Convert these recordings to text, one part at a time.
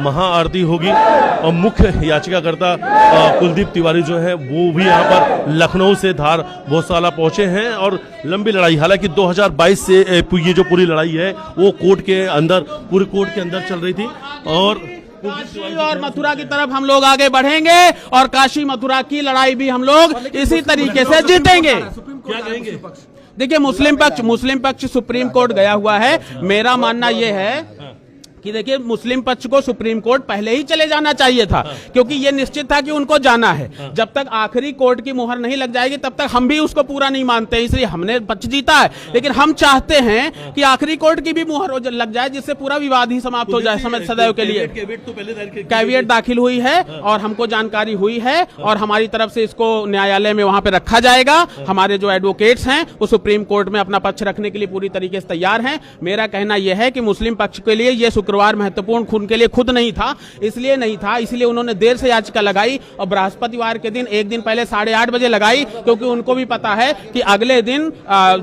महाआरती होगी और मुख्य याचिकाकर्ता कुलदीप तिवारी जो है वो भी यहाँ पर लखनऊ से धार गौशाला पहुंचे हैं और लंबी लड़ाई, हालांकि 2022 से ये जो पूरी लड़ाई है वो कोर्ट के अंदर, पूरे कोर्ट के अंदर चल रही थी और काशी और मथुरा की तरफ हम लोग आगे बढ़ेंगे और काशी मथुरा की लड़ाई भी हम लोग इसी तरीके से जीतेंगे। क्या कहेंगे? देखिए, मुस्लिम पक्ष सुप्रीम कोर्ट गया हुआ है। मेरा मानना यह है कि देखिए, मुस्लिम पक्ष को सुप्रीम कोर्ट पहले ही चले जाना चाहिए था, क्योंकि ये निश्चित था कि उनको जाना है। जब तक आखिरी कोर्ट की मुहर नहीं लग जाएगी तब तक हम भी उसको पूरा नहीं मानते, इसलिए हमने पक्ष जीता है। लेकिन हम चाहते हैं कि आखिरी कोर्ट की भी मुहर लग जाए, जिससे पूरा विवाद ही समाप्त हो जाए समय सदैव के लिए। कैविएट दाखिल हुई है और हमको जानकारी हुई है और हमारी तरफ से इसको न्यायालय में वहां पे रखा जाएगा। हमारे जो एडवोकेट्स हैं वो सुप्रीम कोर्ट में अपना पक्ष रखने के लिए पूरी तरीके से तैयार हैं। मेरा कहना यह है कि मुस्लिम पक्ष के लिए ये शुक्रवार महत्वपूर्ण उनके लिए खुद नहीं था, इसलिए उन्होंने देर से याचिका लगाई और बृहस्पतिवार के दिन एक दिन पहले 8:30 बजे लगाई, क्योंकि उनको भी पता है कि अगले दिन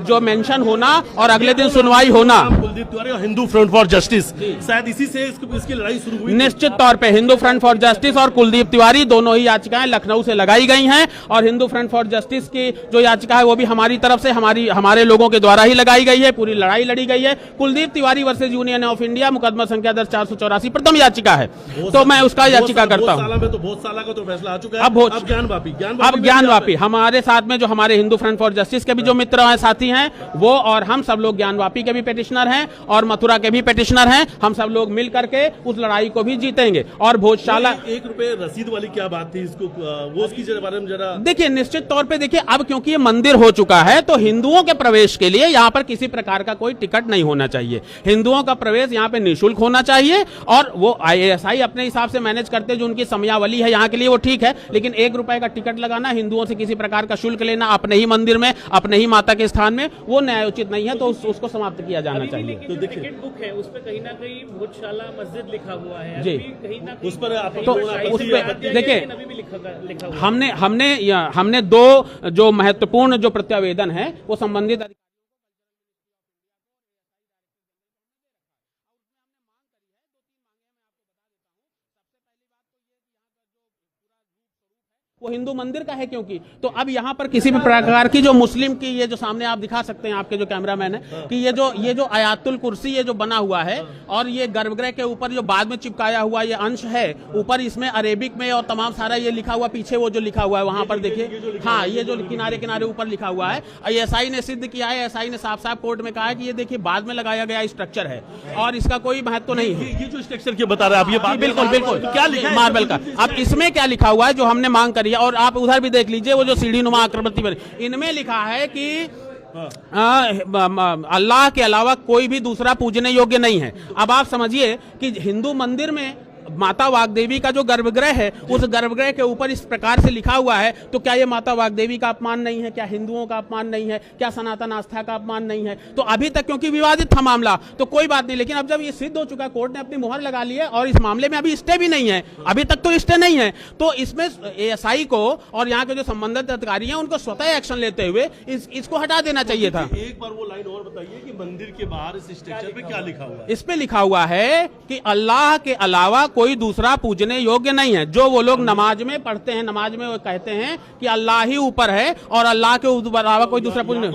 जो मेंशन होना और अगले दिन सुनवाई होना। कुलदीप तिवारी और हिंदू फ्रंट फॉर जस्टिस, शायद इसी से इसकी लड़ाई शुरू हुई। निश्चित तौर पे हिंदू फ्रंट फॉर जस्टिस और कुलदीप तिवारी दोनों ही याचिकाएं लखनऊ से लगाई गई हैं और हिंदू फ्रंट फॉर जस्टिस की जो याचिका है वो भी हमारी तरफ से हमारे लोगों के द्वारा ही लगाई गई है। पूरी लड़ाई लड़ी गई है। Kuldeep Tiwari versus union of India, मुकदमा संख्या 484 प्रथम याचिका है, तो मैं उसका याचिका करता हूं। तो बहुत साल का तो फैसला आ चुका है। अब ज्ञानवापी हमारे साथ में जो हमारे हिंदू फ्रंट फॉर जस्टिस के भी जो मित्र हैं, साथी हैं, वो और हम सब लोग ज्ञानवापी के भी पेटिशनर हैं और मथुरा के भी पेटिशनर हैं। हम सब लोग मिल करके उस लड़ाई को भी जीतेंगे। और भोजशाला 1 रुपए रसीद वाली क्या बात थी, इसको वो उसकी बारे में जरा देखिए। निश्चित तौर पे देखिए, अब क्योंकि ये मंदिर हो चुका है तो हिंदुओं के प्रवेश के लिए यहाँ पर किसी प्रकार का कोई टिकट नहीं होना चाहिए। हिंदुओं का प्रवेश यहाँ पे निःशुल्क होना चाहिए और वो IASI अपने हिसाब से मैनेज करते हैं, जो उनकी समयावली है यहाँ के लिए वो ठीक है। लेकिन 1 रुपए का टिकट लगाना, हिंदुओं से किसी प्रकार का शुल्क लेना अपने ही मंदिर में, अपने ही माता के स्थान में, वो न्यायोचित नहीं है। तो उसको समाप्त किया जाना चाहिए। तो देखिए, टिकट बुक है उस पर कहीं ना कहीं भोजशाला मस्जिद लिखा हुआ है जी, कहीं ना उस पर देखिए, हमने 2 जो महत्वपूर्ण जो प्रत्यावेदन है वो संबंधित वो हिंदू मंदिर का है, क्योंकि तो अब यहाँ पर किसी भी प्रकार की जो मुस्लिम की, ये जो सामने आप दिखा सकते हैं आपके जो कैमरामैन है, कि ये जो आयातुल कुर्सी ये जो बना हुआ है और ये गर्भगृह के ऊपर जो बाद में चिपकाया हुआ ये अंश है, ऊपर इसमें अरेबिक में और तमाम सारा ये लिखा हुआ, पीछे वो जो लिखा हुआ है वहां पर देखिए, हाँ, ये जो किनारे किनारे ऊपर लिखा हुआ है, IASI ने सिद्ध किया है। IASI ने साफ साफ कोर्ट में कहा है कि ये देखिए बाद में लगाया गया स्ट्रक्चर है और इसका कोई महत्व नहीं है। ये जो स्ट्रक्चर की बता रहे हैं आप, ये बिल्कुल क्या लिखा है मार्बल का। अब इसमें क्या लिखा हुआ है जो हमने मांग करी है, और आप उधर भी देख लीजिए वो जो सीढ़ी नुमा आकृति बनी, इनमें लिखा है कि अल्लाह के अलावा कोई भी दूसरा पूजने योग्य नहीं है। अब आप समझिए कि हिंदू मंदिर में माता वाग्देवी का जो गर्भगृह है, उस गर्भगृह के ऊपर इस प्रकार से लिखा हुआ है, तो क्या ये माता वाग्देवी का अपमान नहीं है? क्या हिंदुओं का अपमान नहीं है? क्या सनातन आस्था का अपमान नहीं है? तो अभी तक क्योंकि विवादित था मामला तो कोई बात नहीं, लेकिन अब जब ये सिद्ध हो चुका, कोर्ट ने अपनी मुहर लगा ली है और इस मामले में अभी स्टे भी नहीं है, अभी तक तो स्टे नहीं है, तो इसमें ASI को और यहाँ के जो संबंधित अधिकारी हैं उनको स्वतः एक्शन लेते हुए इसको हटा देना चाहिए था। एक बार वो लाइन और बताइए कि मंदिर के बाहर इस स्ट्रक्चर पे क्या लिखा हुआ है? इस पे लिखा हुआ है कि अल्लाह के अलावा कोई दूसरा पूजने योग्य नहीं है। जो वो लोग नमाज में पढ़ते हैं, नमाज में वो कहते हैं कि अल्लाह ही ऊपर है और अल्लाह के अलावा कोई दूसरा पूजने,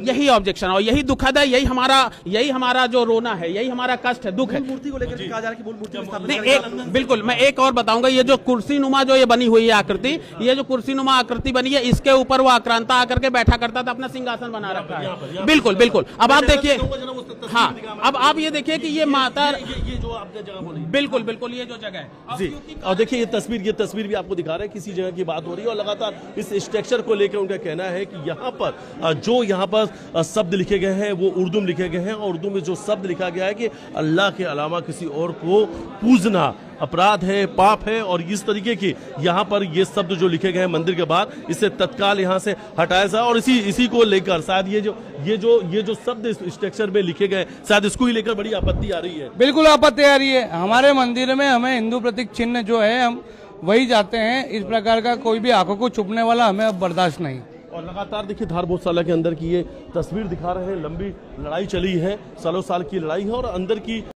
यही ऑब्जेक्शन और यही दुखद है, यही हमारा जो रोना है, यही हमारा कष्ट है, दुख है। मूर्ति को लेकर कहा जा रहा है कि मूर्ति बिल्कुल, मैं एक और बताऊंगा, ये जो कुर्सी नुमा जो ये बनी हुई है आकृति, ये जो कुर्सी नुमा आकृति बनी है, इसके ऊपर वो आक्रांता आकर के बैठा करता था, अपना सिंहासन बना रखा है। बिल्कुल। अब आप देखिए, हाँ, अब आप ये देखिए कि ये माता, ये जो आपने जगह बोली, बिल्कुल ये जो जगह है जी। और देखिए ये तस्वीर भी आपको दिखा रहे हैं, किसी जगह की बात हो रही है और लगातार इस स्ट्रक्चर को लेकर उनका कहना है कि यहाँ पर शब्द लिखे गए हैं वो उर्दू में लिखे गए हैं और उर्दू में जो शब्द लिखा गया है कि अल्लाह के अलावा किसी और को पूजना अपराध है, पाप है, और इस तरीके की यहाँ पर ये शब्द जो लिखे गए हैं मंदिर के बाहर, इसे तत्काल यहाँ से हटाया जाए। और इसी को लेकर शायद ये जो शब्द स्ट्रक्चर में लिखे गए, शायद इसको ही लेकर बड़ी आपत्ति आ रही है। बिल्कुल आपत्ति आ रही है। हमारे मंदिर में हमें हिंदू प्रतीक चिन्ह जो है हम वही जाते हैं। इस प्रकार का कोई भी आंखों को छुपने वाला हमें अब बर्दाश्त नहीं। और लगातार देखिए धार गौशाला के अंदर की ये तस्वीर दिखा रहे हैं, लंबी लड़ाई चली है, सालों साल की लड़ाई है और अंदर की